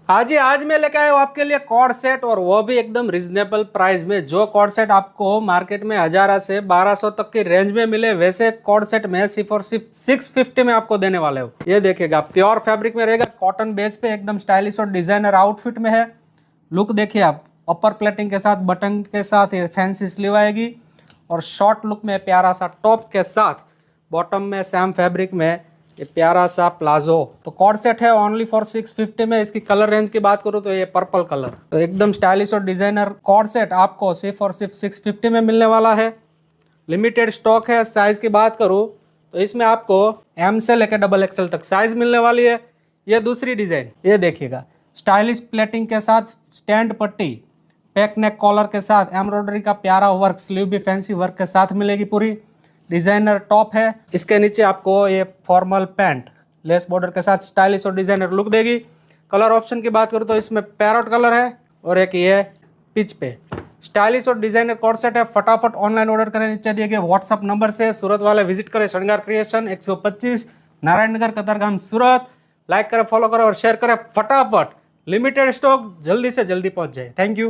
हाँ जी, आज मैं लेके आया हूँ आपके लिए कॉर्ड सेट और वो भी एकदम रिजनेबल प्राइस में। जो कॉर्ड सेट आपको मार्केट में 1000 से 1200 तक की रेंज में मिले, वैसे कॉर्ड सेट मैं सिर्फ और सिर्फ 650 में आपको देने वाले हूँ। ये देखिएगा, प्योर फैब्रिक में रहेगा, कॉटन बेस पे एकदम स्टाइलिश और डिजाइनर आउटफिट में है। लुक देखिए आप, अपर प्लेटिंग के साथ, बटन के साथ ये फैंसी स्लीव आएगी और शॉर्ट लुक में प्यारा सा टॉप के साथ, बॉटम में सैम फैब्रिक में ये प्यारा सा प्लाजो। तो कॉर्ड सेट है ओनली फॉर 650 में। इसकी कलर रेंज की बात करूँ तो ये पर्पल कलर, तो एकदम स्टाइलिश और डिजाइनर कॉर्ड सेट आपको सिर्फ और सिर्फ 650 में मिलने वाला है। लिमिटेड स्टॉक है। साइज की बात करूँ तो इसमें आपको एम से लेकर डबल एक्सएल तक साइज मिलने वाली है। ये दूसरी डिजाइन, ये देखिएगा, स्टाइलिश प्लेटिंग के साथ स्टैंड पट्टी, पैक नेक कॉलर के साथ एम्ब्रॉयडरी का प्यारा वर्क, स्लीव भी फैंसी वर्क के साथ मिलेगी। पूरी डिजाइनर टॉप है। इसके नीचे आपको ये फॉर्मल पैंट लेस बॉर्डर के साथ स्टाइलिश और डिजाइनर लुक देगी। कलर ऑप्शन की बात करूँ तो इसमें पैरोट कलर है और एक ये पिच पे। स्टाइलिश और डिजाइनर कॉर्ड सेट है। फटाफट ऑनलाइन ऑर्डर करें, नीचे दिए गए व्हाट्सअप नंबर से। सूरत वाले विजिट करें श्रृंगार क्रिएशन 125 नारायणनगर कतारगाम सूरत। लाइक करें, फॉलो करें और शेयर करें फटाफट। लिमिटेड स्टॉक, जल्दी से जल्दी पहुंच जाए। Thank you.